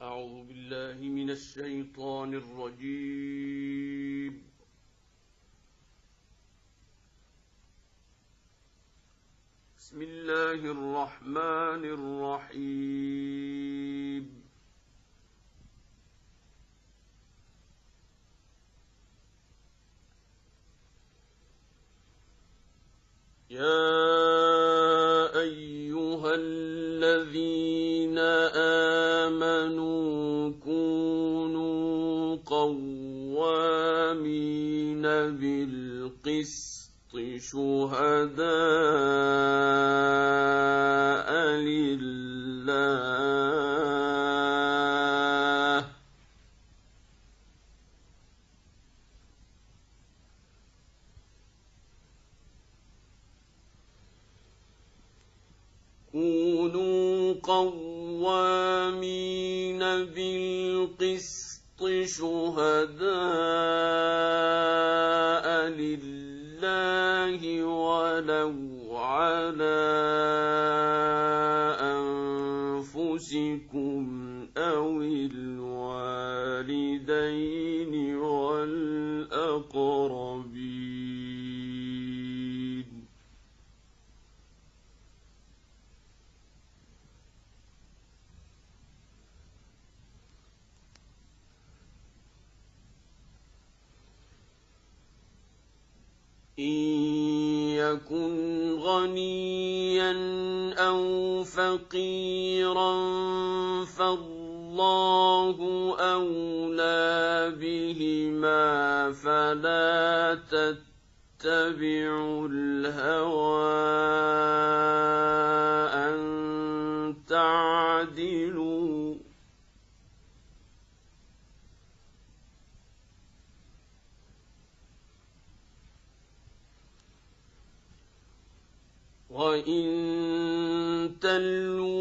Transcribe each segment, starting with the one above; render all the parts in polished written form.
أعوذ بالله من الشيطان الرجيم. بسم الله الرحمن الرحيم. يا أيها الذين آمنوا كونوا قوامين بالقسط شهداء لله شهداء لله ولو على أنفسكم أو الوالدين والأقربين. إن يكن غنيا أو فقيرا فالله أولى بهما فلا تتبعوا الهوى أن تعدلوا وإن تلووا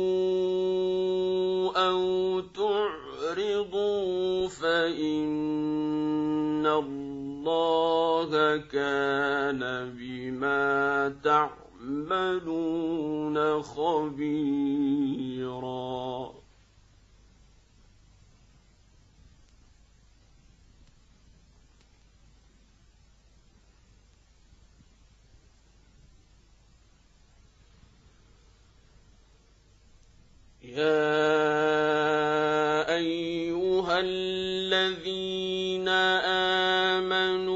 أو تعرضوا فإن الله كان بما تعملون خبيرا. يا أيها الذين آمنوا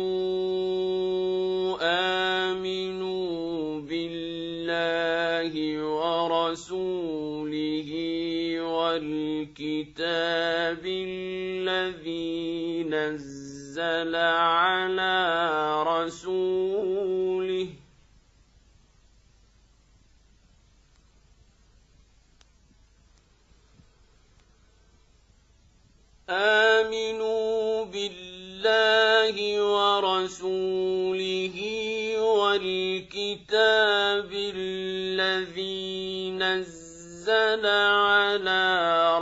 بالله ورسوله والكتاب الذي نزل على رسوله آمنوا بالله ورسوله والكتاب الذي نزل على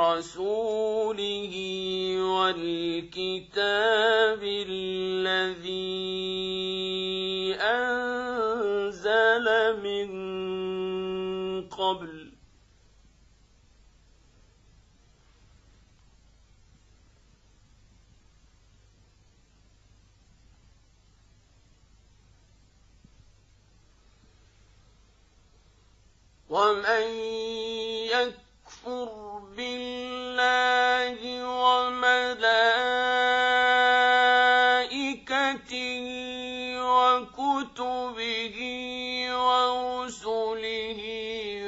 رسوله والكتاب الذي أنزل من قبل ومن يكفر بالله وملائكته وكتبه ورسله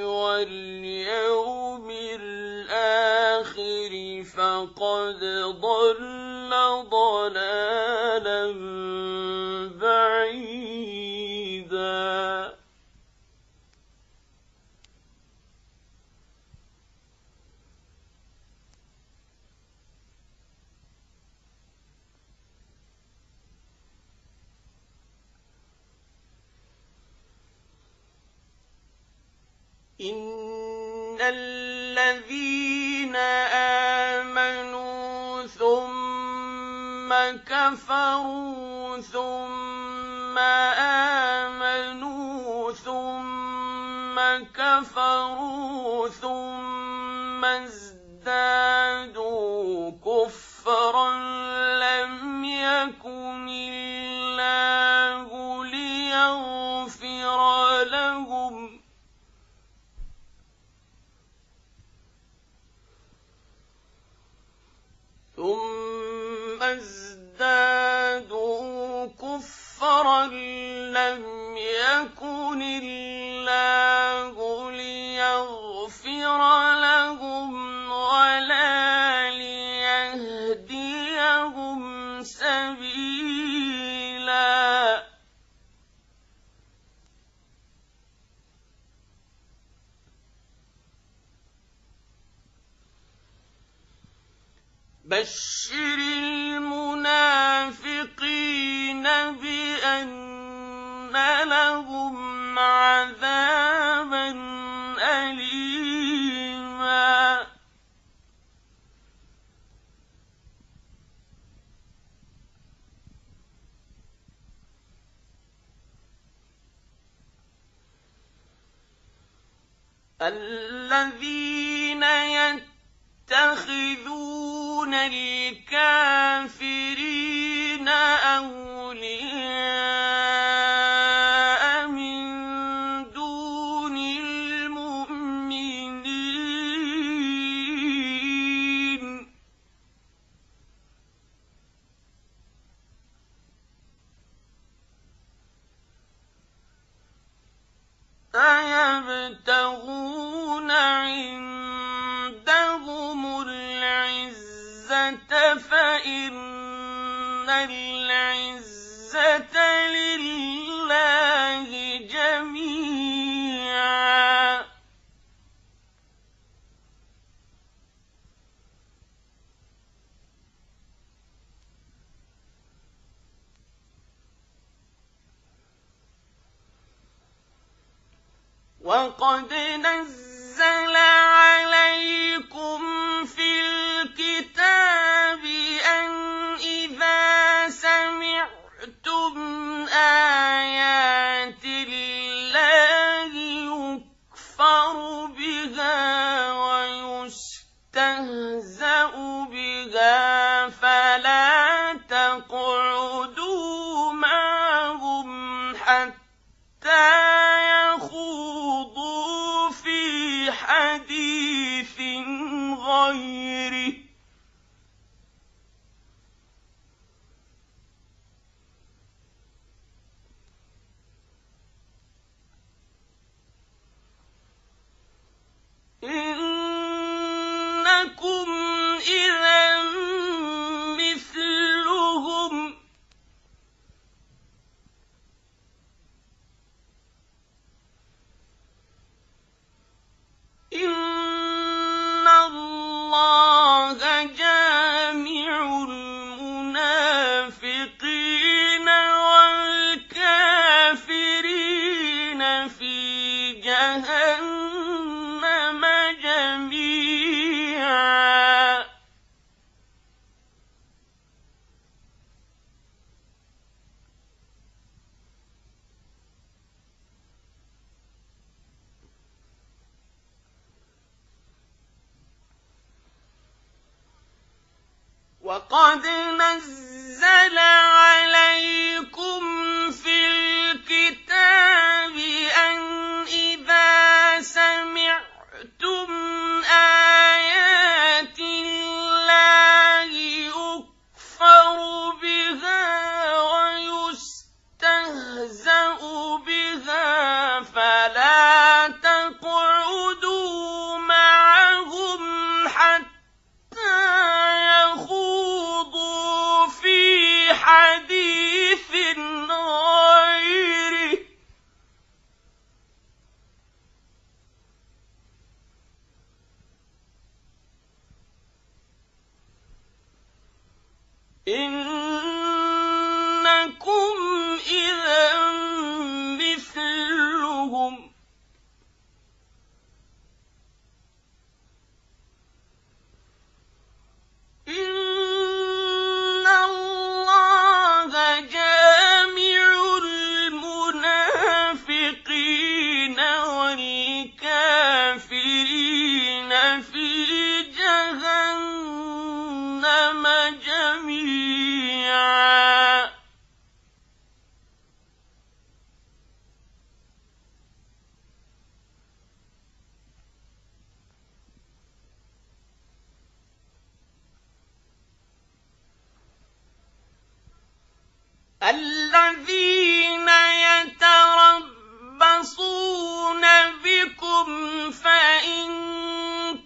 واليوم الآخر فقد ضل ضلالا بعيدا. إن الذين آمنوا ثم كفروا ثم آمنوا ثم كفروا ثم ازدادوا ليزدادوا كفرا لم يكن الله ليغفر لهم ولا ليهديهم سبيلا بشر المنافقين بأن لهم عذابا أليما الذين يتخذون الكافرين أولياء من دون المؤمنين أيبتغون عندهم العزة فإن العزة لله جميعا وقد نزل عليكم في الكتاب أن إذا سمعتم آيات الله يكفر بها ويستهزأ بها فلا تقعدوا معهم حتى يخوضوا في حديث غيره إنكم إذا مثلهم إن الله جامع المنافقين والكافرين في جهنم جميعا وقد نزل عليكم في الكتاب أن إذا سمعتم آيات الله يكفر بها ويستهزأ بها فلا تقعدوا معهم حتى يخوضوا في حديث غيره إنكم إذا مثلهم إن الله جامع المنافقين والكافرين في جهنم جميعا الذين يتربصون بكم فإن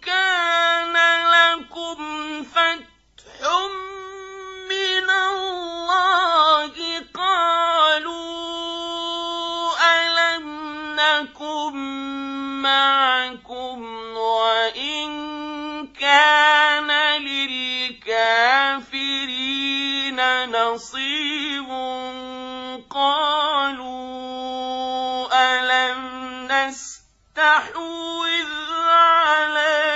كان لكم فتح من الله قالوا ألم نكن معكم وإن كان للكافرين نصيب قالوا ألم نستحوذ عليكم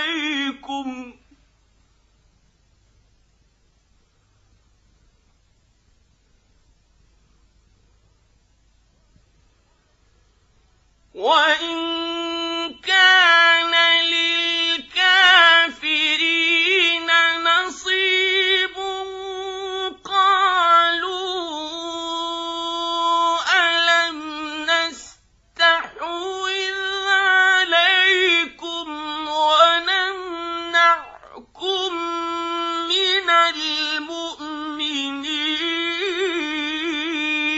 وإن كان للكافرين نصيب قالوا ألم نستحوذ عليكم ونمنعكم من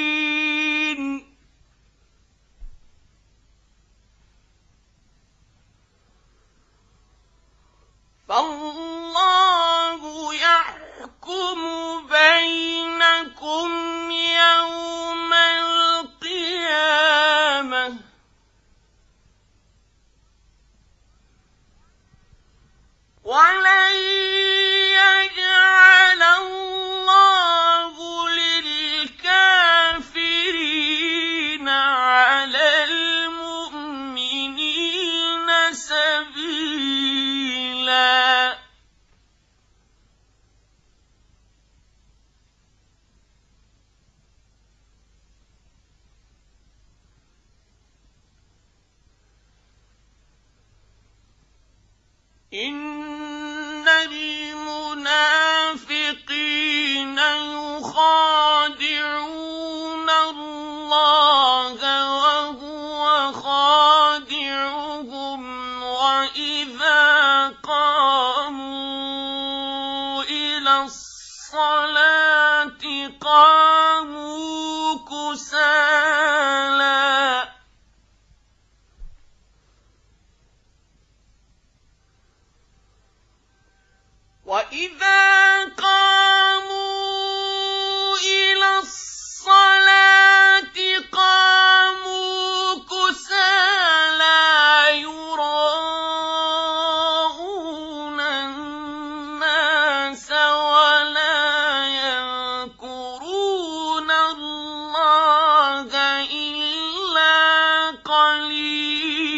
المؤمنين فالله يحكم بينكم يوم القيامة ولن يجعل الله للكافرين على المؤمنين سبيلا إن المنافقين يخادعون الله وهو خادعهم وإذا قاموا إلى الصلاة قاموا كسالى وإذا قاموا إلى الصلاة قاموا كسالى يراءون الناس ولا يذكرون الله إلا قليلا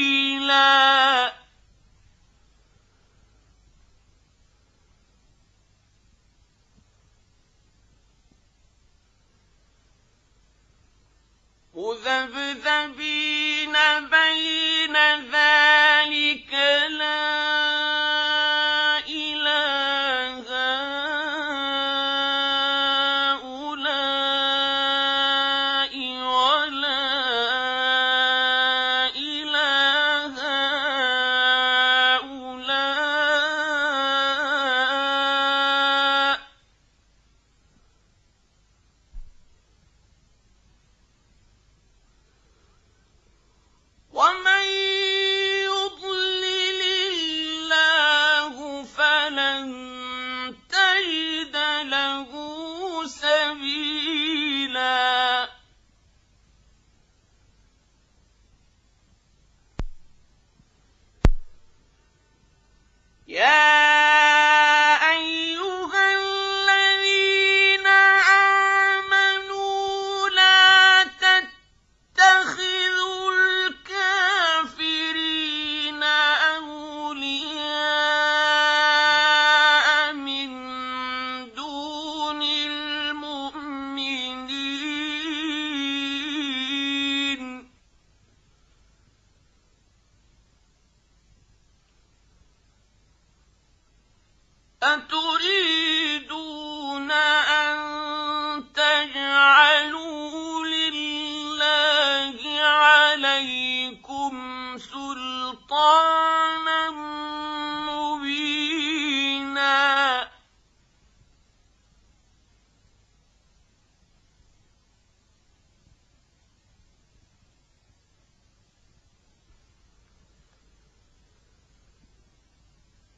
مذبذبين بين ذلك لا إله هؤلاء ولا إله هؤلاء ومن يضلل الله فلن تجد له سبيلا يا أيها الذين آمنوا لا تتخذوا الكافرين أولياء من دون المؤمنين أتريدون أن تجعلوا لله عليكم سلطانا مبينا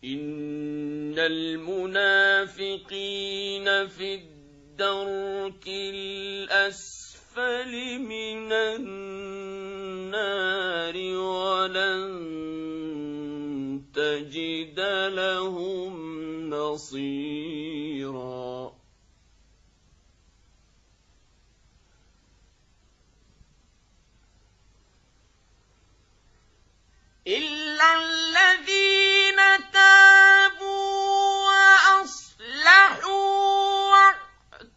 إن المنافقين في الدرك الأسفل من النار ولن تجد لهم نصيرا إلا الذين تابوا وأصلحوا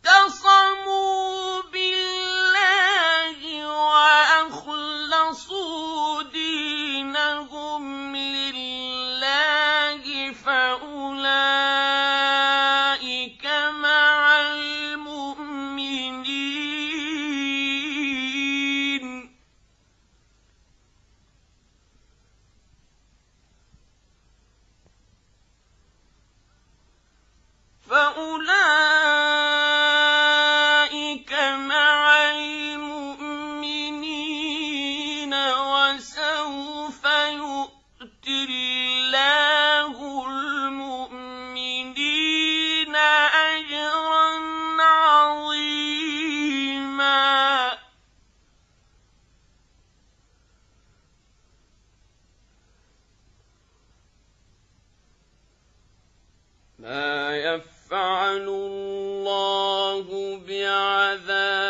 واعتصموا بالله وأخلصوا دينهم لله فأولئك مع المؤمنين وسوف يؤتي الله المؤمنين أجرا عظيما ما يفعل الله بعذابكم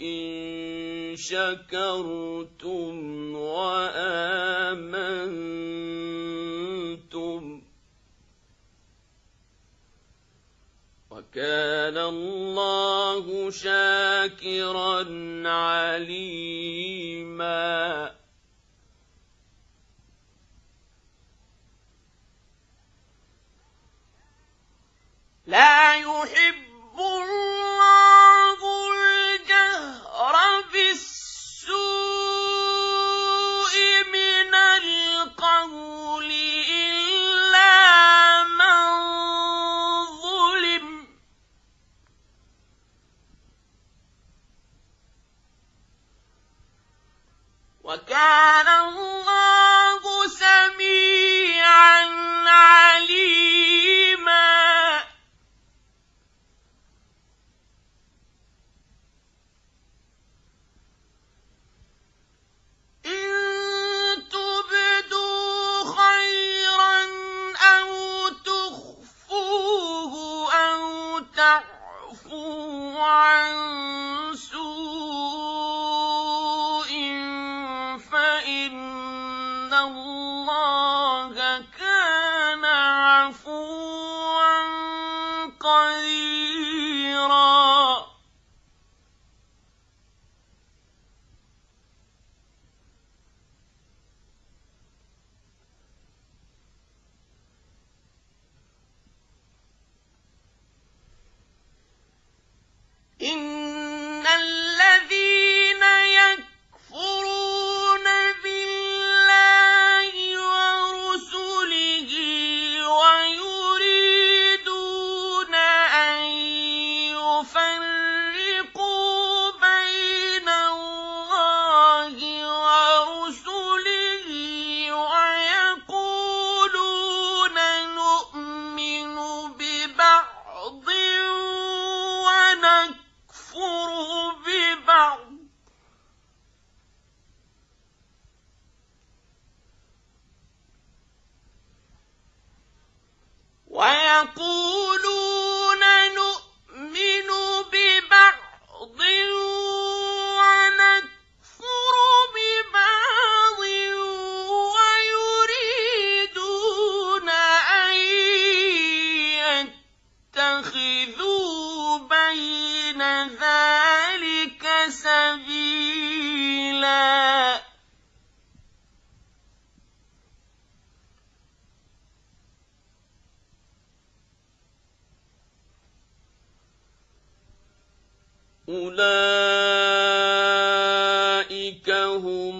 إن شكرتم وآمنتم وكان الله شاكرا عليما لا يحب الله الجهر بالسوء من القول إلا من ظلم وكان الله سميعا عليما عن سوء فإن الله كان عفوا قديرا إن الذين يكفرون بالله ورسله ويريدون أن يفرقوا بين الله ورسله ويقولون نؤمن ببعض ونكفر ببعض ويقولون نؤمن ببعض ونكفر ببعض ويريدون أن يتخذوا بين ذلك سبيلا أولئك هم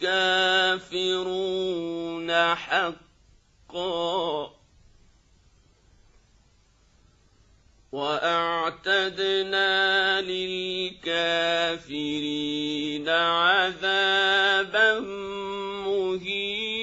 الكافرون حقا وأعتدنا للكافرين عذابا مهينا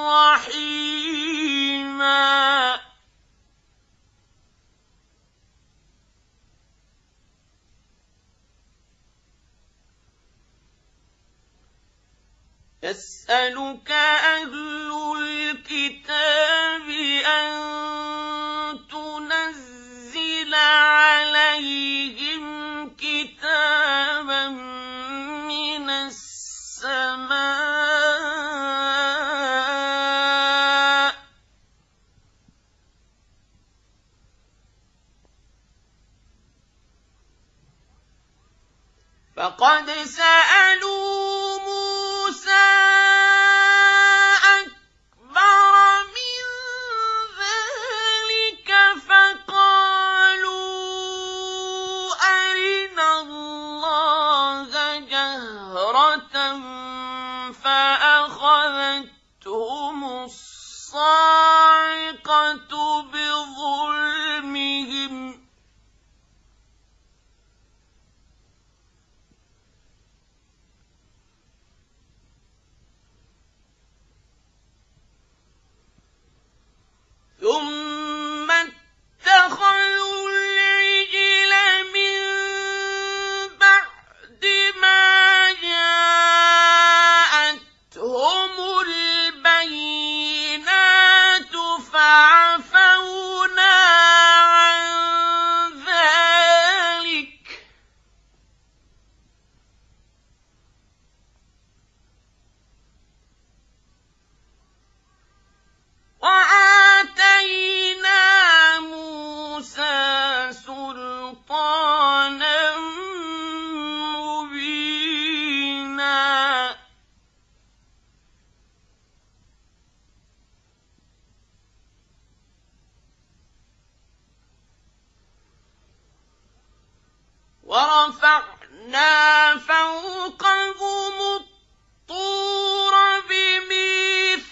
رحيما يسألك أهل الكتاب أن تنزل عليهم كتابا من السماء فقد سألوا موسى أكبر من ذلك فقالوا أرنا الله جهرة فأخذتهم الصاعقة بظلمهم ثم اتخذوا العجل من بعد ما جاءتهم البينات فعفونا عن ذلك وآتينا موسى سلطانا مبينا ورفعنا فوقهم الطور بميثاقهم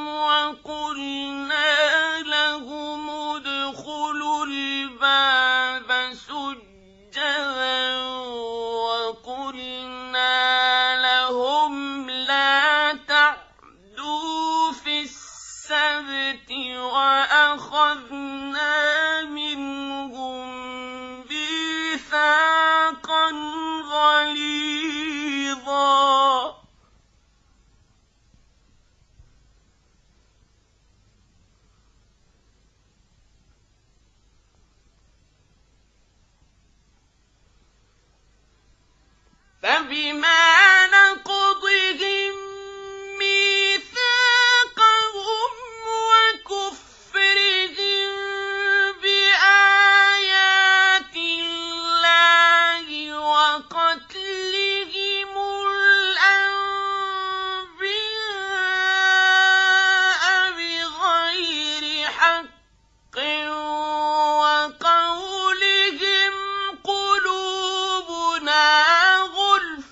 وقلنا لهم ادخلوا الباب سجدا وقلنا لهم لا تعدوا في السبت وأخذنا منهم ميثاقا غليظا فبما نقضهم ميثاقهم وكفرهم بآيات الله وقتلهم الأنبياء بغير حق وقولهم قلوبنا غلف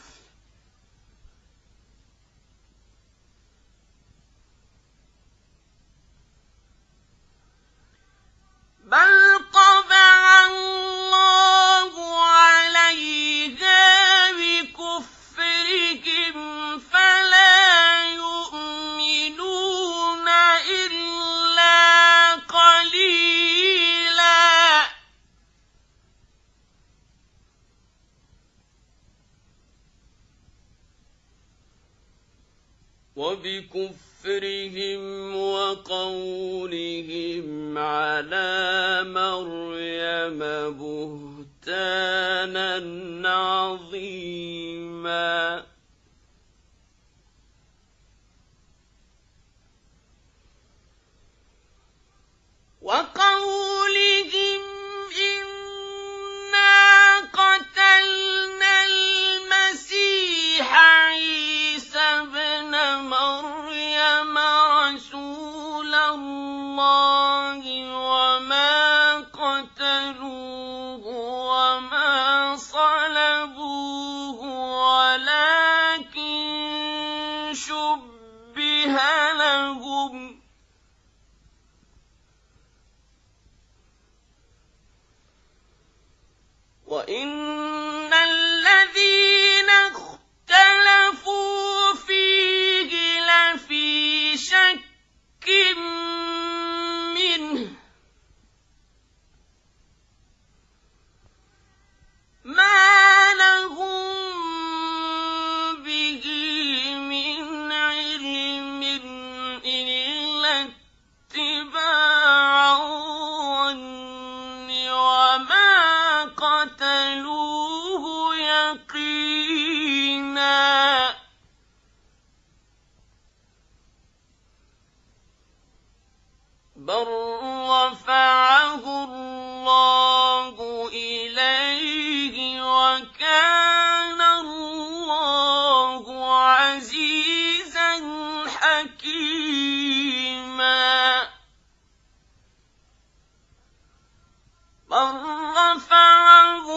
بل طبع الله عليها بكفرهم فلا يؤمنون إلا قليلا وبكفرهم وقولهم على مريم بهتانا عظيما وقولهم إنا قتلنا المسيح عيسى ابن مريم رسول الله وما قتلوه وما صلبوه ولكن شبه لهم وإن الذين اختلفوا فيه لفي بل رفعه الله إليه وكان الله عزيزا حكيما بل رفعه